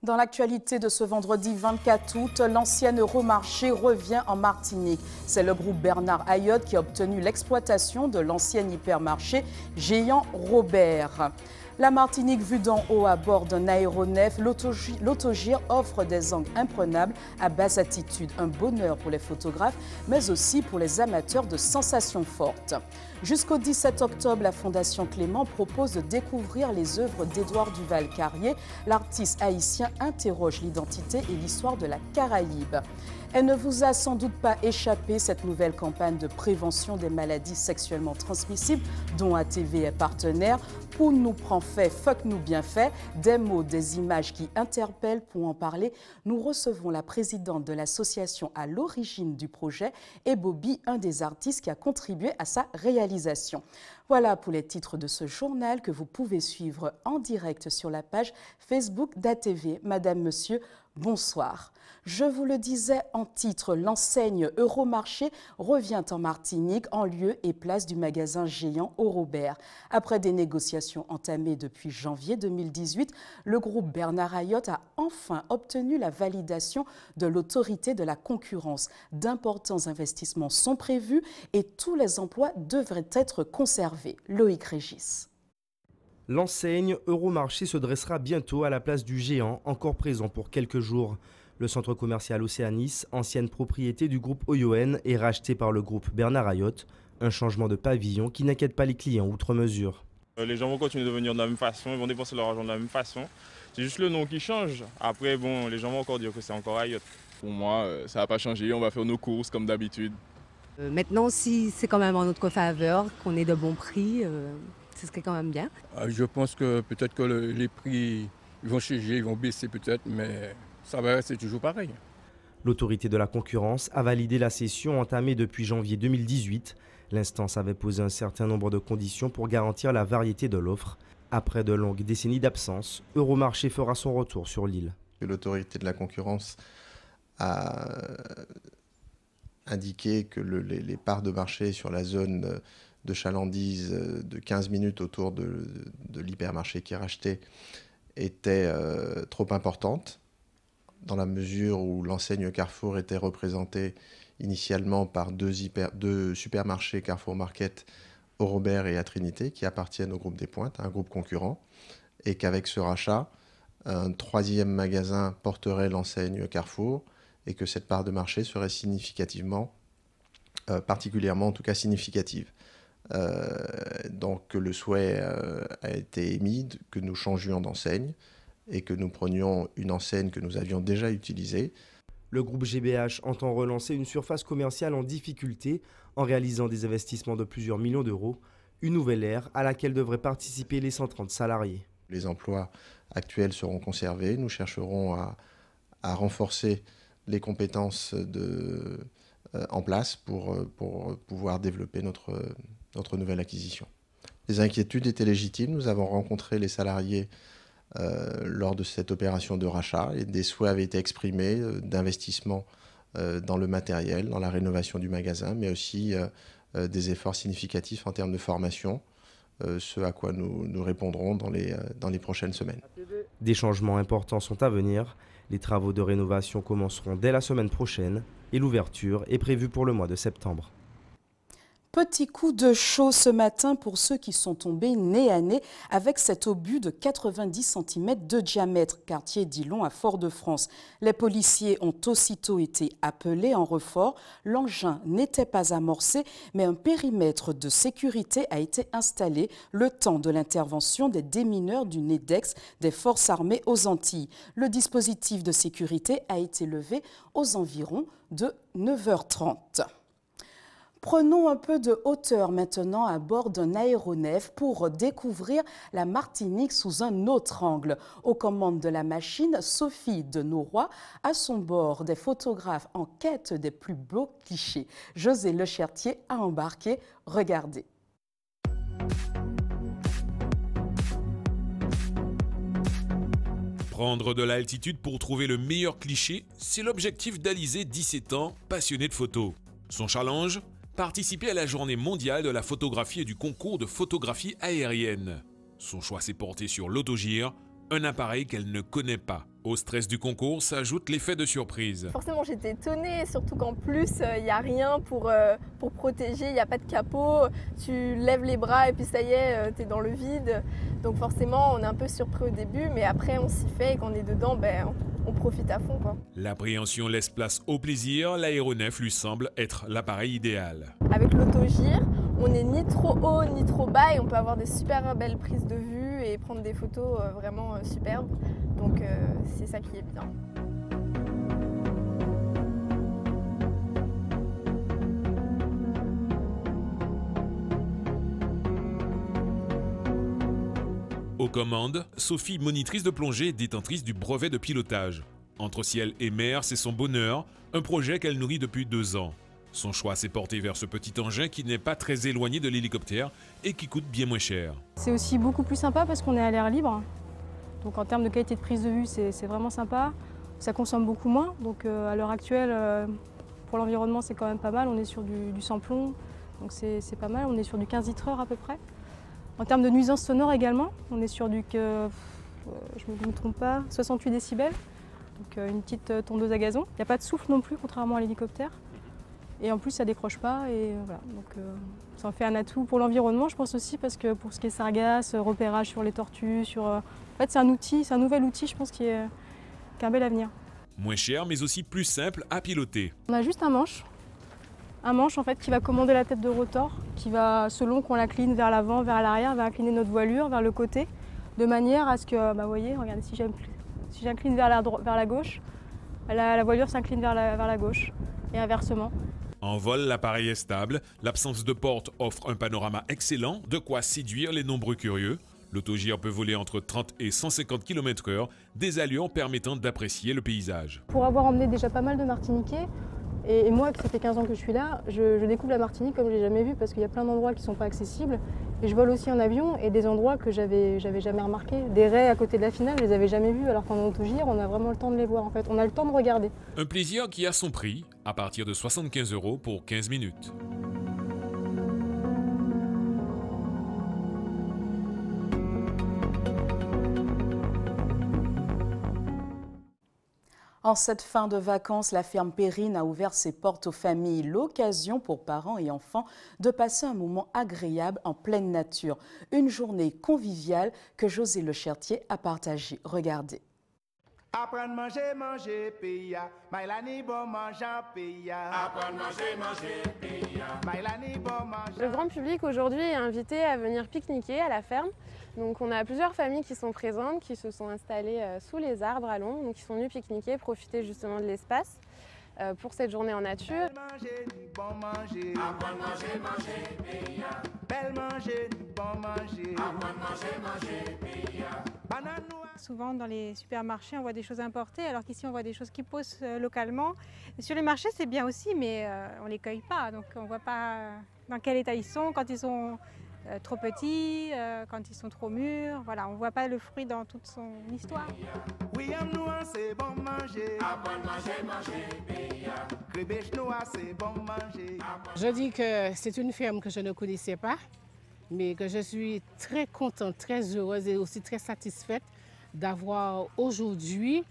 Dans l'actualité de ce vendredi 24 août, l'ancienne Euromarché revient en Martinique. C'est le groupe Bernard Ayotte qui a obtenu l'exploitation de l'ancien hypermarché géant Robert. La Martinique vue d'en haut à bord d'un aéronef, l'autogire offre des angles imprenables à basse altitude. Un bonheur pour les photographes, mais aussi pour les amateurs de sensations fortes. Jusqu'au 17 octobre, la Fondation Clément propose de découvrir les œuvres d'Édouard Duval-Carrier. L'artiste haïtien interroge l'identité et l'histoire de la Caraïbe. Elle ne vous a sans doute pas échappé, cette nouvelle campagne de prévention des maladies sexuellement transmissibles dont ATV est partenaire. Pour nous prend fait, fuck nous bien fait, des mots, des images qui interpellent. Pour en parler, nous recevons la présidente de l'association à l'origine du projet et Bobby, un des artistes qui a contribué à sa réalisation. Voilà pour les titres de ce journal que vous pouvez suivre en direct sur la page Facebook d'ATV. Madame, Monsieur, bonsoir. Je vous le disais en titre, l'enseigne Euromarché revient en Martinique en lieu et place du magasin géant au Robert. Après des négociations entamées depuis janvier 2018, le groupe Bernard Ayotte a enfin obtenu la validation de l'autorité de la concurrence. D'importants investissements sont prévus et tous les emplois devraient être conservés. Loïc Régis. L'enseigne Euromarché se dressera bientôt à la place du géant, encore présent pour quelques jours. Le centre commercial Océanis, ancienne propriété du groupe Oyoen, est racheté par le groupe Bernard Ayotte. Un changement de pavillon qui n'inquiète pas les clients outre mesure. Les gens vont continuer de venir de la même façon, ils vont dépenser leur argent de la même façon. C'est juste le nom qui change. Après, bon, les gens vont encore dire que c'est encore Ayotte. Pour moi, ça va pas changer, on va faire nos courses comme d'habitude. Maintenant, si c'est quand même en notre faveur, qu'on ait de bons prix, ce serait quand même bien. Je pense que peut-être que les prix vont changer, ils vont baisser peut-être, mais ça va rester toujours pareil. L'autorité de la concurrence a validé la cession entamée depuis janvier 2018. L'instance avait posé un certain nombre de conditions pour garantir la variété de l'offre. Après de longues décennies d'absence, Euromarché fera son retour sur l'île. L'autorité de la concurrence a indiqué que les parts de marché sur la zone de chalandise de 15 minutes autour de l'hypermarché qui est racheté étaient trop importantes, dans la mesure où l'enseigne Carrefour était représentée initialement par deux supermarchés Carrefour Market, au Robert et à Trinité, qui appartiennent au groupe des Pointes, un groupe concurrent, et qu'avec ce rachat, un troisième magasin porterait l'enseigne Carrefour, et que cette part de marché serait significativement, particulièrement en tout cas significative. Donc le souhait a été émis que nous changions d'enseigne et que nous prenions une enseigne que nous avions déjà utilisée. Le groupe GBH entend relancer une surface commerciale en difficulté en réalisant des investissements de plusieurs millions d'euros, une nouvelle ère à laquelle devraient participer les 130 salariés. Les emplois actuels seront conservés, nous chercherons à renforcer les compétences en place pour pouvoir développer notre nouvelle acquisition. Les inquiétudes étaient légitimes, nous avons rencontré les salariés lors de cette opération de rachat et des souhaits avaient été exprimés d'investissement dans le matériel, dans la rénovation du magasin, mais aussi des efforts significatifs en termes de formation, ce à quoi nous répondrons dans les prochaines semaines. Des changements importants sont à venir. Les travaux de rénovation commenceront dès la semaine prochaine et l'ouverture est prévue pour le mois de septembre. Petit coup de chaud ce matin pour ceux qui sont tombés nez à nez avec cet obus de 90 cm de diamètre, quartier d'Ilon à Fort-de-France. Les policiers ont aussitôt été appelés en renfort. L'engin n'était pas amorcé, mais un périmètre de sécurité a été installé le temps de l'intervention des démineurs du NEDEX des forces armées aux Antilles. Le dispositif de sécurité a été levé aux environs de 9h30. Prenons un peu de hauteur maintenant à bord d'un aéronef pour découvrir la Martinique sous un autre angle. Aux commandes de la machine, Sophie de Noroy, à son bord des photographes en quête des plus beaux clichés. José Lechertier a embarqué. Regardez. Prendre de l'altitude pour trouver le meilleur cliché, c'est l'objectif d'Alizé, 17 ans, passionné de photos. Son challenge ? Participer à la journée mondiale de la photographie et du concours de photographie aérienne. Son choix s'est porté sur l'autogire, un appareil qu'elle ne connaît pas. Au stress du concours s'ajoute l'effet de surprise. Forcément, j'étais étonnée, surtout qu'en plus, il n'y a rien pour protéger, il n'y a pas de capot. Tu lèves les bras et puis ça y est, tu es dans le vide. Donc forcément, on est un peu surpris au début, mais après, on s'y fait et quand on est dedans, on profite à fond, quoi. L'appréhension laisse place au plaisir, l'aéronef lui semble être l'appareil idéal. Avec l'autogire, on n'est ni trop haut ni trop bas et on peut avoir des super belles prises de vue et prendre des photos vraiment superbes. Donc c'est ça qui est bien. Aux commandes, Sophie, monitrice de plongée et détentrice du brevet de pilotage. Entre ciel et mer, c'est son bonheur, un projet qu'elle nourrit depuis 2 ans. Son choix s'est porté vers ce petit engin qui n'est pas très éloigné de l'hélicoptère et qui coûte bien moins cher. C'est aussi beaucoup plus sympa parce qu'on est à l'air libre. Donc en termes de qualité de prise de vue, c'est vraiment sympa. Ça consomme beaucoup moins. Donc à l'heure actuelle, pour l'environnement, c'est quand même pas mal. On est sur du sans plomb, donc c'est pas mal. On est sur du 15 litres heure à peu près. En termes de nuisances sonores également, on est sur du, je ne me trompe pas, 68 décibels. Donc une petite tondeuse à gazon. Il n'y a pas de souffle non plus, contrairement à l'hélicoptère. Et en plus, ça ne décroche pas. Et voilà. Donc ça en fait un atout pour l'environnement, je pense aussi, parce que pour ce qui est sargasses, repérage sur les tortues, En fait, c'est un outil, c'est un nouvel outil, je pense, qui a un bel avenir. Moins cher, mais aussi plus simple à piloter. On a juste un manche en fait qui va commander la tête de rotor, qui va, selon qu'on l'incline vers l'avant, vers l'arrière, va incliner notre voilure vers le côté, de manière à ce que, vous voyez, regardez, si j'incline vers la gauche, la voilure s'incline vers la gauche, et inversement. En vol, l'appareil est stable, l'absence de porte offre un panorama excellent, de quoi séduire les nombreux curieux. L'autogire peut voler entre 30 et 150 km/h, des allures permettant d'apprécier le paysage. Pour avoir emmené déjà pas mal de Martiniquais, et moi, ça fait 15 ans que je suis là, je découvre la Martinique comme je ne l'ai jamais vue parce qu'il y a plein d'endroits qui ne sont pas accessibles. Et je vole aussi en avion et des endroits que j'avais jamais remarqués. Des raies à côté de la finale, je les avais jamais vus, alors qu'en autogire, on a vraiment le temps de les voir en fait. On a le temps de regarder. Un plaisir qui a son prix, à partir de 75 € pour 15 minutes. En cette fin de vacances, la ferme Perrine a ouvert ses portes aux familles. L'occasion pour parents et enfants de passer un moment agréable en pleine nature. Une journée conviviale que José Lechertier a partagée. Regardez. Apprendre manger, manger, paya. Maïlani bon mangeant, paya. Apprendre manger, manger, paya. Maïlani bon mangeant. Le grand public aujourd'hui est invité à venir pique-niquer à la ferme. Donc on a plusieurs familles qui sont présentes, qui se sont installées sous les arbres à l'ombre, donc qui sont venues pique-niquer, profiter justement de l'espace pour cette journée en nature. Bon manger, apprendre manger, manger, paya. Belle manger, bon manger, apprendre manger, manger, paya. Souvent dans les supermarchés on voit des choses importées alors qu'ici on voit des choses qui poussent localement. Et sur les marchés c'est bien aussi mais on ne les cueille pas donc on ne voit pas dans quel état ils sont, quand ils sont trop petits, quand ils sont trop mûrs. Voilà, on ne voit pas le fruit dans toute son histoire. Oui, c'est bon manger, apprendre manger, manger, c'est bon manger. Je dis que c'est une ferme que je ne connaissais pas, mais que je suis très contente, très heureuse et aussi très satisfaite d'avoir aujourd'hui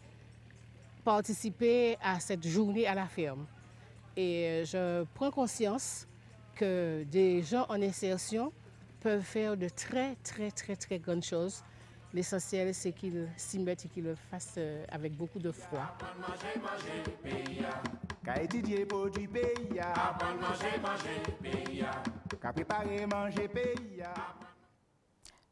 participé à cette journée à la ferme. Et je prends conscience que des gens en insertion peuvent faire de très grandes choses. L'essentiel, c'est qu'ils s'y mettent et qu'ils le fassent avec beaucoup de foi.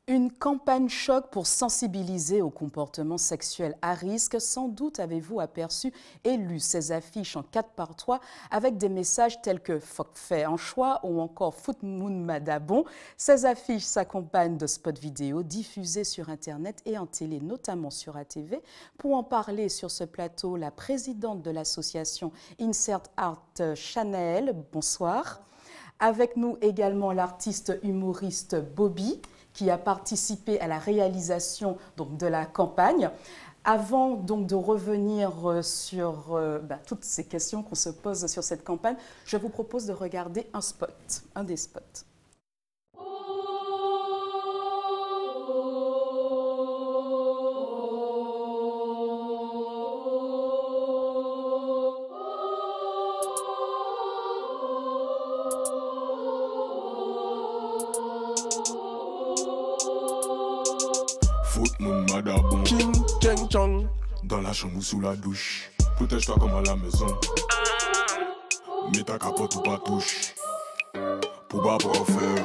Une campagne choc pour sensibiliser au comportement sexuel à risque. Sans doute avez-vous aperçu et lu ces affiches en 4x3 avec des messages tels que « Fuck fait un choix » ou encore « Foot Moon Madabon ». Ces affiches s'accompagnent de spots vidéo diffusés sur Internet et en télé, notamment sur ATV. Pour en parler sur ce plateau, la présidente de l'association Insert Art, Chanaël, bonsoir. Avec nous également l'artiste humoriste Bobby, qui a participé à la réalisation donc, de la campagne. Avant donc, de revenir sur toutes ces questions qu'on se pose sur cette campagne, je vous propose de regarder un spot, un des spots. foot mon madabon. Ching, cheng, chong. Dans la chambre ou sous la douche. Protège-toi comme à la maison. Mets ta capote ou pas touche. Pour pas pour faire.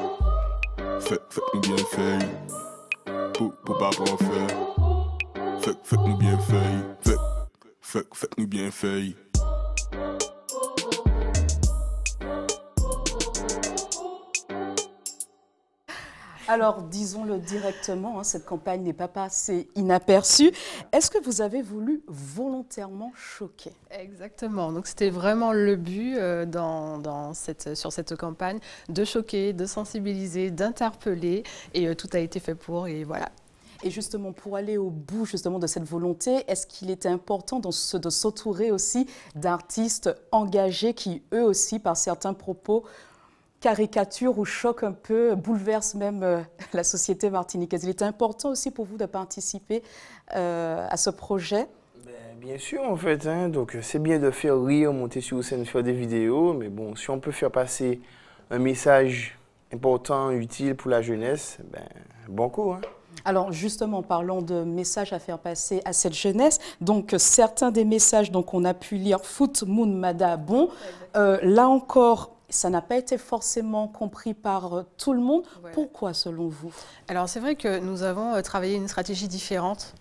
Faites-nous bien faire. Pour pas pour faire. Faites-nous bien faire. Faites-nous bien faire. Alors, disons-le directement, hein, cette campagne n'est pas passée inaperçue. Est-ce que vous avez voulu volontairement choquer? Exactement. Donc, c'était vraiment le but sur cette campagne, de choquer, de sensibiliser, d'interpeller. Et tout a été fait pour, et voilà. Et justement, pour aller au bout justement de cette volonté, est-ce qu'il était important de s'entourer aussi d'artistes engagés qui, eux aussi, par certains propos, caricature ou choc un peu, bouleverse même la société martiniquaise? Il était important aussi pour vous de participer à ce projet? Bien sûr, en fait. Hein, donc, c'est bien de faire rire, monter sur scène, faire des vidéos. Mais bon, si on peut faire passer un message important, utile pour la jeunesse, bon coup. Hein. Alors justement, parlons de messages à faire passer à cette jeunesse. Donc certains des messages qu'on a pu lire, Foot Moun Madabon, là encore, ça n'a pas été forcément compris par tout le monde. Ouais. Pourquoi, selon vous? Alors, c'est vrai que nous avons travaillé une stratégie différente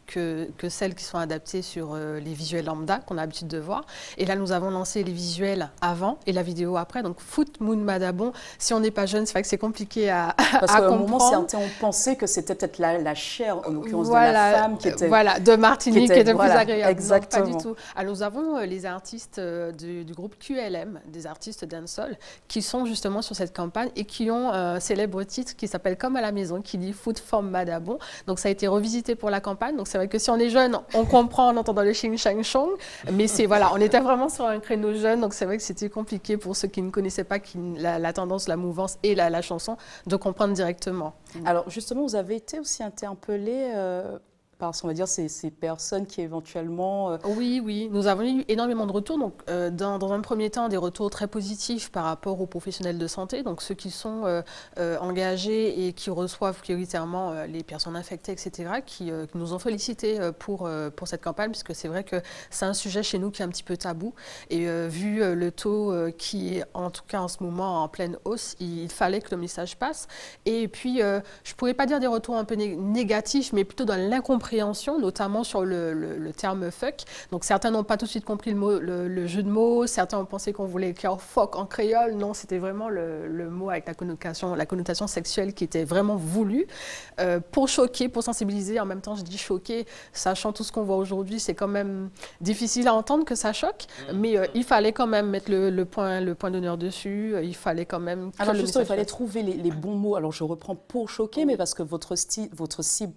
que celles qui sont adaptées sur les visuels lambda qu'on a l'habitude de voir. Et là, nous avons lancé les visuels avant et la vidéo après. Donc, Foot Moun Madabon, si on n'est pas jeune, c'est vrai que c'est compliqué à comprendre. Parce qu'à un moment, certains ont pensé que c'était peut-être la chair, en l'occurrence, de la femme qui était... Voilà, de Martinique, qui était plus agréable. Exactement. Non, pas du tout. Alors, nous avons les artistes du groupe QLM, des artistes dancehall, qui sont justement sur cette campagne et qui ont un célèbre titre qui s'appelle Comme à la maison, qui dit Foot Forme Madabon. Donc, ça a été revisité pour la campagne. Donc, c'est vrai que si on est jeune, on comprend en entendant le Xing Shang Chong, mais voilà, on était vraiment sur un créneau jeune, donc c'est vrai que c'était compliqué pour ceux qui ne connaissaient pas la tendance, la mouvance et la chanson, de comprendre directement. Alors justement, vous avez été aussi interpellé par, on va dire, ces personnes qui éventuellement... Oui, nous avons eu énormément de retours. Donc, dans un premier temps, des retours très positifs par rapport aux professionnels de santé, donc ceux qui sont engagés et qui reçoivent prioritairement les personnes infectées, etc., qui nous ont félicité pour cette campagne, puisque c'est vrai que c'est un sujet chez nous qui est un petit peu tabou. Et vu le taux qui est, en tout cas en ce moment, en pleine hausse, il fallait que le message passe. Et puis, je ne pourrais pas dire des retours un peu négatifs, mais plutôt dans l'incompréhension, notamment sur le terme fuck. Donc certains n'ont pas tout de suite compris le jeu de mots, certains ont pensé qu'on voulait écrire fuck en créole. Non, c'était vraiment le mot avec la connotation sexuelle qui était vraiment voulue pour choquer, pour sensibiliser. En même temps, je dis choquer, sachant tout ce qu'on voit aujourd'hui, c'est quand même difficile à entendre que ça choque, mais il fallait quand même mettre le point d'honneur dessus, il fallait quand même... Alors justement, il fallait trouver les bons mots. Alors je reprends pour choquer, mais parce que votre cible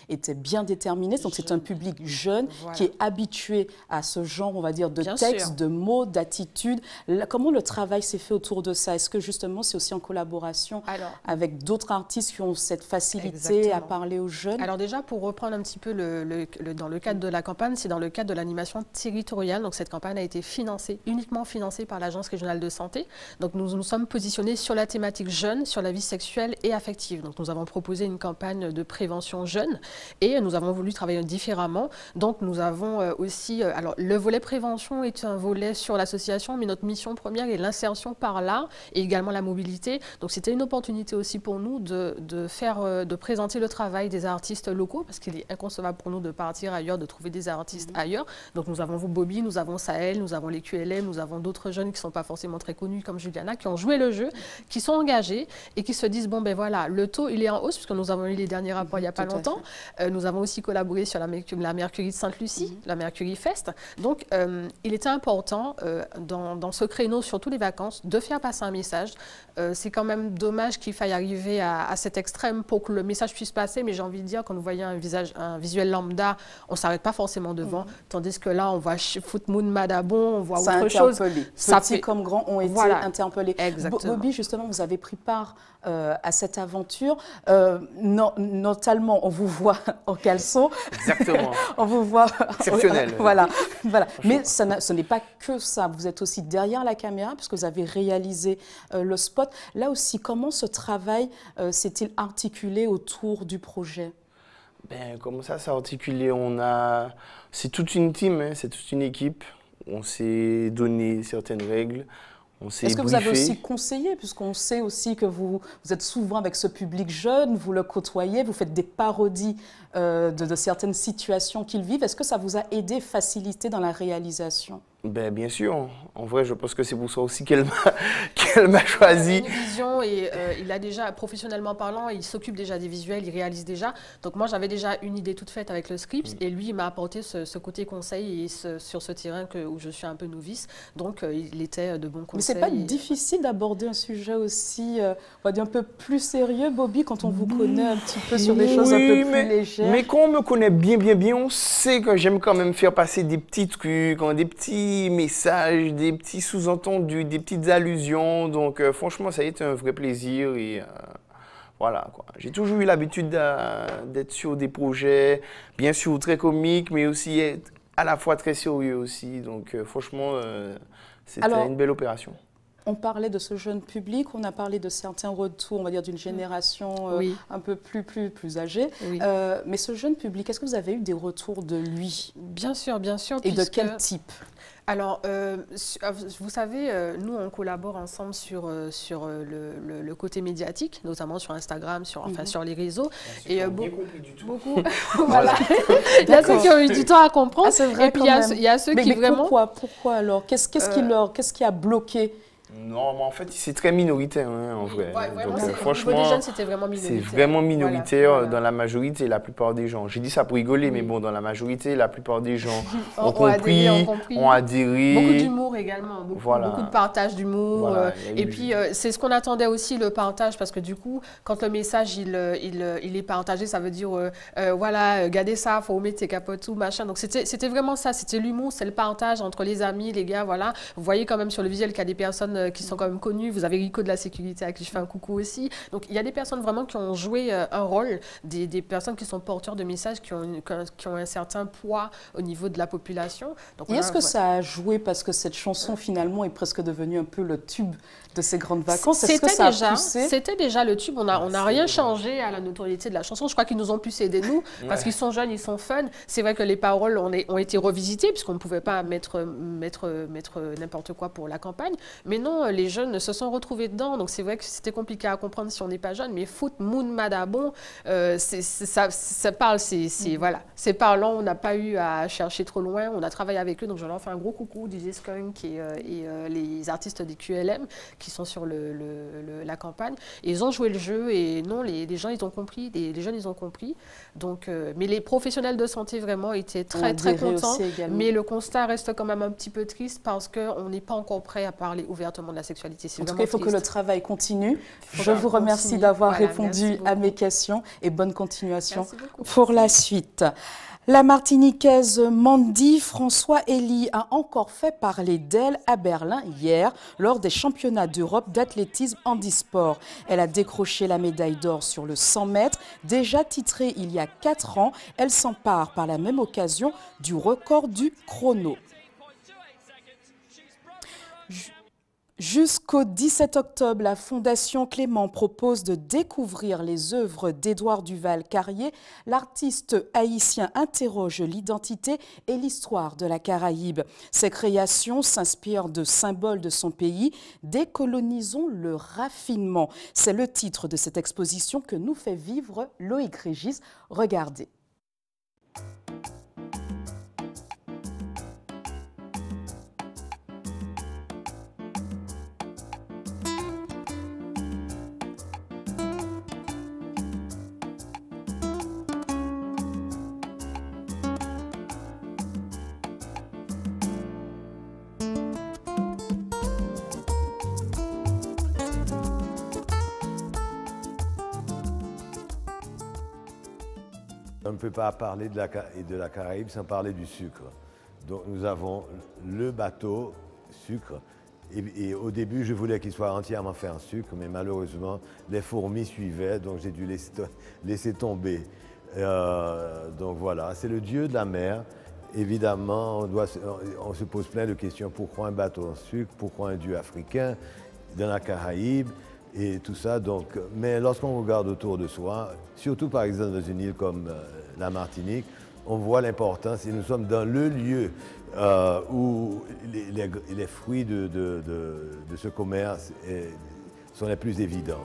était bien déterminé, donc c'est un public jeune qui est habitué à ce genre, on va dire, de textes, de mots, d'attitudes. Comment le travail s'est fait autour de ça? Est-ce que justement c'est aussi en collaboration avec d'autres artistes qui ont cette facilité à parler aux jeunes? Alors déjà, pour reprendre un petit peu dans le cadre de la campagne, c'est dans le cadre de l'animation territoriale. Donc cette campagne a été uniquement financée par l'Agence régionale de santé. Donc nous sommes positionnés sur la thématique jeune, sur la vie sexuelle et affective. Donc nous avons proposé une campagne de prévention jeune et nous avons voulu travailler différemment. Donc nous avons aussi, alors le volet prévention est un volet sur l'association, mais notre mission première est l'insertion par l'art et également la mobilité. Donc c'était une opportunité aussi pour nous de présenter le travail des artistes locaux, parce qu'il est inconcevable pour nous de partir ailleurs, de trouver des artistes ailleurs. Donc nous avons vous Bobby, nous avons Sahel, nous avons les QLM, nous avons d'autres jeunes qui ne sont pas forcément très connus comme Juliana, qui ont joué le jeu, qui sont engagés et qui se disent bon ben voilà, le taux il est en hausse, puisque nous avons eu les derniers rapports il n'y a pas longtemps. Nous avons aussi collaboré sur la Mercury de Sainte-Lucie, la Mercury Fest. Donc, il était important, dans ce créneau, surtout les vacances, de faire passer un message. C'est quand même dommage qu'il faille arriver à cet extrême pour que le message puisse passer, mais j'ai envie de dire, quand vous voyez un visuel lambda, on ne s'arrête pas forcément devant, tandis que là, on voit Foot Moun Madabon, on voit autre chose. Petits comme grands ont été interpellés. Exactement. Bobby, justement, vous avez pris part à cette aventure. Notamment, on vous voit en caleçon. Exactement. On vous voit... Exceptionnel. Voilà. Mais ce n'est pas que ça. Vous êtes aussi derrière la caméra, puisque vous avez réalisé le spot. Là aussi, comment ce travail s'est-il articulé autour du projet? Ben, comment ça s'est articulé? C'est toute une team, hein, c'est toute une équipe. On s'est donné certaines règles. Est-ce que vous avez aussi conseillé, puisqu'on sait aussi que vous êtes souvent avec ce public jeune, vous le côtoyez, vous faites des parodies de certaines situations qu'ils vivent. Est-ce que ça vous a aidé, facilité dans la réalisation? Ben, bien sûr. En vrai, je pense que c'est pour ça aussi qu'elle m'a choisi. Il a une vision et il a déjà, professionnellement parlant, il s'occupe déjà des visuels, il réalise déjà. Donc moi, j'avais déjà une idée toute faite avec le script et lui, il m'a apporté ce côté conseil et sur ce terrain où je suis un peu novice. Donc il était de bons conseils. Mais c'est pas difficile d'aborder un sujet aussi, on va dire, un peu plus sérieux, Bobby, quand on vous connaît un petit peu sur des choses un peu plus légères? Mais quand on me connaît bien, on sait que j'aime quand même faire passer des petits trucs, des petits messages, des petits sous-entendus, des petites allusions. Donc franchement, ça a été un vrai plaisir et voilà, quoi. J'ai toujours eu l'habitude d'être sur des projets, bien sûr très comiques, mais aussi à la fois très sérieux aussi. Donc franchement, c'était une belle opération. On parlait de ce jeune public, on a parlé de certains retours, on va dire, d'une génération un peu plus âgée. Oui. Mais ce jeune public, est-ce que vous avez eu des retours de lui? Bien sûr, bien sûr. Et de quel type? Alors, vous savez, nous, on collabore ensemble sur le côté médiatique, notamment sur Instagram, sur les réseaux. Et beaucoup. Voilà. Il y a ceux qui ont eu du temps à comprendre. Ah, c'est vrai. Et puis, il y a ceux qui vraiment... Pourquoi alors? Qu'est-ce qui a bloqué? Non, mais en fait, c'est très minoritaire, hein, en vrai. Ouais, donc, franchement, au niveau des jeunes, c'était vraiment minoritaire. C'est vraiment minoritaire dans la majorité, la plupart des gens. J'ai dit ça pour rigoler, mais bon, dans la majorité, la plupart des gens ont compris, ont adhéré. Beaucoup d'humour également, beaucoup de partage d'humour. Voilà, et puis, c'est ce qu'on attendait aussi, le partage, parce que du coup, quand le message, il est partagé, ça veut dire, voilà, regardez ça, faut mettre tes capotes, tout, machin. Donc, c'était vraiment ça, c'était l'humour, c'est le partage entre les amis, les gars, voilà. Vous voyez quand même sur le visuel qu'il y a des personnes qui sont quand même connues. Vous avez Rico de la sécurité à qui je fais un coucou aussi. Donc, il y a des personnes vraiment qui ont joué un rôle, des personnes qui sont porteurs de messages, qui ont un certain poids au niveau de la population. Donc, et est-ce que ça a joué parce que cette chanson, finalement, est presque devenue un peu le tube de ces grandes vacances? Est-ce que ça a poussé? C'était déjà le tube. On n'a rien changé à la notoriété de la chanson. Je crois qu'ils nous ont plus aidé, nous, parce qu'ils sont jeunes, ils sont fun. C'est vrai que les paroles ont été revisitées, puisqu'on ne pouvait pas mettre n'importe quoi pour la campagne. Mais non, les jeunes se sont retrouvés dedans. Donc, c'est vrai que c'était compliqué à comprendre si on n'est pas jeune. Mais Foot, Moon, Madabon, ça parle, voilà. C'est parlant. On n'a pas eu à chercher trop loin. On a travaillé avec eux. Donc, je leur fais un gros coucou, DJ Skunk et les artistes des QLM qui sont sur la campagne. Et ils ont joué le jeu. Et non, les gens, ils ont compris. Les jeunes, ils ont compris. Donc, mais les professionnels de santé, vraiment, étaient très, très contents. Mais le constat reste quand même un petit peu triste parce qu'on n'est pas encore prêt à parler ouvertement de la sexualité. En tout cas, il faut que le travail continue. Je vous remercie d'avoir répondu à mes questions et bonne continuation pour la suite. La Martiniquaise Mandy François Elie a encore fait parler d'elle à Berlin hier lors des championnats d'Europe d'athlétisme handisport. Elle a décroché la médaille d'or sur le 100 mètres. Déjà titrée il y a 4 ans, elle s'empare par la même occasion du record du chrono. Jusqu'au 17 octobre, la Fondation Clément propose de découvrir les œuvres d'Édouard Duval-Carrier. L'artiste haïtien interroge l'identité et l'histoire de la Caraïbe. Ses créations s'inspirent de symboles de son pays. Décolonisons le raffinement. C'est le titre de cette exposition que nous fait vivre Loïc Régis. Regardez. On ne peut pas parler de la Caraïbe sans parler du sucre. Donc nous avons le bateau sucre. Et au début, je voulais qu'il soit entièrement fait en sucre, mais malheureusement, les fourmis suivaient, donc j'ai dû laisser tomber. Donc voilà, c'est le dieu de la mer. Évidemment, on se pose plein de questions. Pourquoi un bateau en sucre? Pourquoi un dieu africain dans la Caraïbe? et tout ça. Donc, mais lorsqu'on regarde autour de soi, surtout par exemple dans une île comme la Martinique, on voit l'importance et nous sommes dans le lieu où les fruits de ce commerce sont les plus évidents.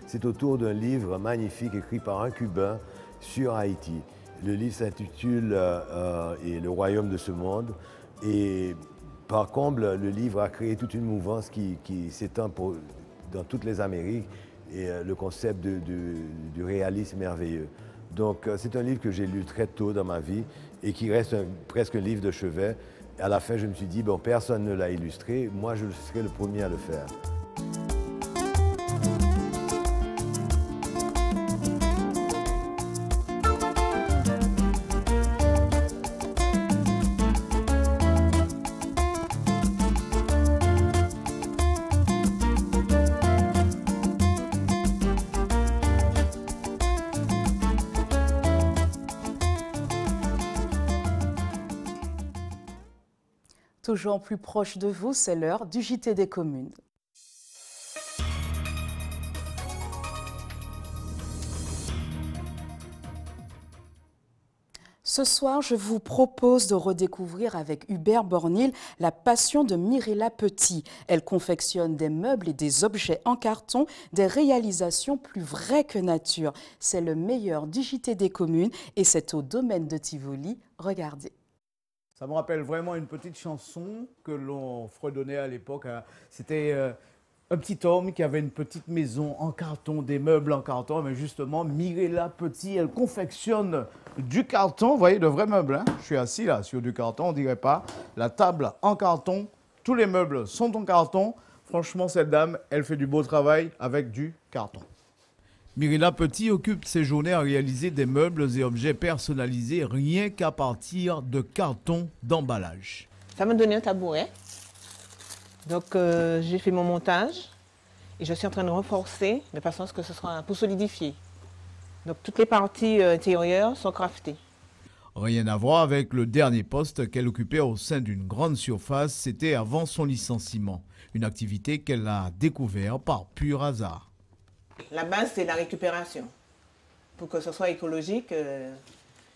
C'est autour d'un livre magnifique écrit par un Cubain sur Haïti. Le livre s'intitule Le royaume de ce monde. Et par comble, le livre a créé toute une mouvance qui s'étend dans toutes les Amériques et le concept du réalisme merveilleux. Donc c'est un livre que j'ai lu très tôt dans ma vie et qui reste presque un livre de chevet. À la fin, je me suis dit, bon, personne ne l'a illustré, moi je serai le premier à le faire. Toujours plus proche de vous, c'est l'heure du JT des communes. Ce soir, je vous propose de redécouvrir avec Hubert Bornil la passion de Mirella Petit. Elle confectionne des meubles et des objets en carton, des réalisations plus vraies que nature. C'est le meilleur du JT des communes et c'est au domaine de Tivoli. Regardez. Ça me rappelle vraiment une petite chanson que l'on fredonnait à l'époque. C'était un petit homme qui avait une petite maison en carton, des meubles en carton. Mais justement, Mirella Petit, elle confectionne du carton. Vous voyez, de vrais meubles. Hein. Je suis assis là sur du carton, on ne dirait pas. La table en carton, tous les meubles sont en carton. Franchement, cette dame, elle fait du beau travail avec du carton. Mirella Petit occupe ses journées à réaliser des meubles et objets personnalisés rien qu'à partir de carton d'emballage. Ça m'a donné un tabouret. Donc j'ai fait mon montage et je suis en train de renforcer de façon à ce que ce soit pour solidifier. Donc toutes les parties intérieures sont craftées. Rien à voir avec le dernier poste qu'elle occupait au sein d'une grande surface, c'était avant son licenciement. Une activité qu'elle a découverte par pur hasard. La base, c'est la récupération, pour que ce soit écologique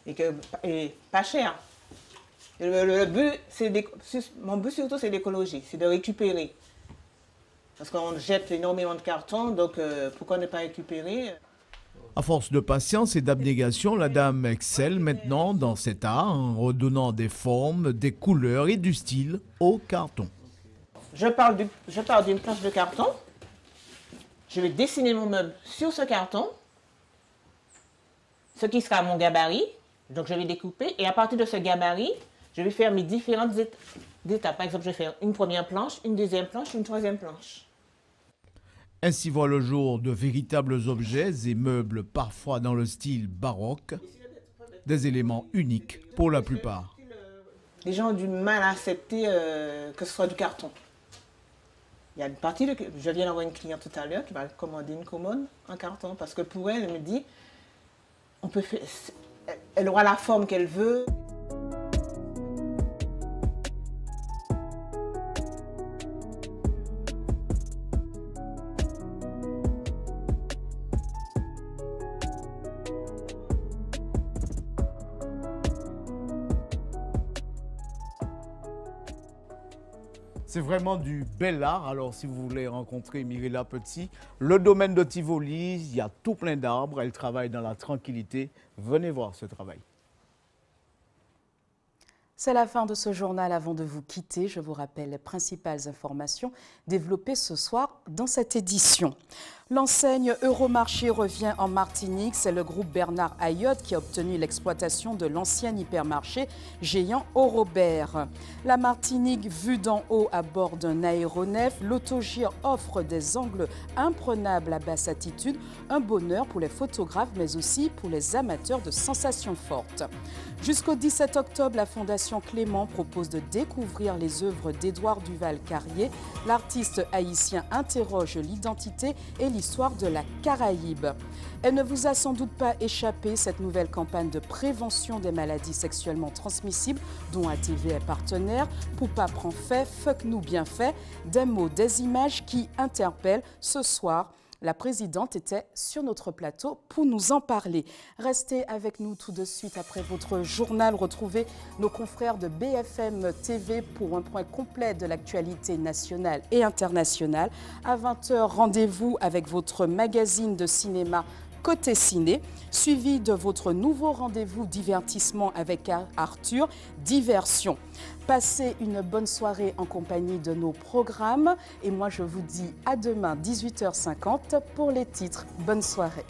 et pas cher. Le but, mon but surtout, c'est l'écologie, c'est de récupérer. Parce qu'on jette énormément de carton, donc pourquoi ne pas récupérer? À force de patience et d'abnégation, la dame excelle maintenant dans cet art en redonnant des formes, des couleurs et du style au carton. Je pars d'une planche de carton. Je vais dessiner mon meuble sur ce carton, ce qui sera mon gabarit. Donc je vais découper et à partir de ce gabarit, je vais faire mes différentes étapes. Par exemple, je vais faire une première planche, une deuxième planche, une troisième planche. Ainsi voit le jour de véritables objets et meubles parfois dans le style baroque, des éléments uniques pour la plupart. Les gens ont du mal à accepter que ce soit du carton. Il y a une partie, je viens d'avoir une cliente tout à l'heure qui va commander une commode en carton parce que pour elle, elle me dit, elle aura la forme qu'elle veut. C'est vraiment du bel art. Alors, si vous voulez rencontrer Mirella Petit, le domaine de Tivoli, il y a tout plein d'arbres. Elle travaille dans la tranquillité. Venez voir ce travail. C'est la fin de ce journal. Avant de vous quitter, je vous rappelle les principales informations développées ce soir dans cette édition. L'enseigne Euromarché revient en Martinique. C'est le groupe Bernard Ayotte qui a obtenu l'exploitation de l'ancien hypermarché géant Eurobert. La Martinique vue d'en haut à bord d'un aéronef, l'autogire offre des angles imprenables à basse altitude, un bonheur pour les photographes mais aussi pour les amateurs de sensations fortes. Jusqu'au 17 octobre, la Fondation Clément propose de découvrir les œuvres d'Édouard Duval-Carrier. L'artiste haïtien interroge l'identité et l'histoire de la Caraïbe. Elle ne vous a sans doute pas échappé, cette nouvelle campagne de prévention des maladies sexuellement transmissibles dont ATV est partenaire. Poupa prend fait, fuck nous bien fait, des mots, des images qui interpellent. Ce soir, la présidente était sur notre plateau pour nous en parler. Restez avec nous tout de suite après votre journal. Retrouvez nos confrères de BFM TV pour un point complet de l'actualité nationale et internationale. À 20h, rendez-vous avec votre magazine de cinéma Côté Ciné, suivi de votre nouveau rendez-vous divertissement avec Arthur, Diversion. Passez une bonne soirée en compagnie de nos programmes et moi je vous dis à demain 18h50 pour les titres. Bonne soirée.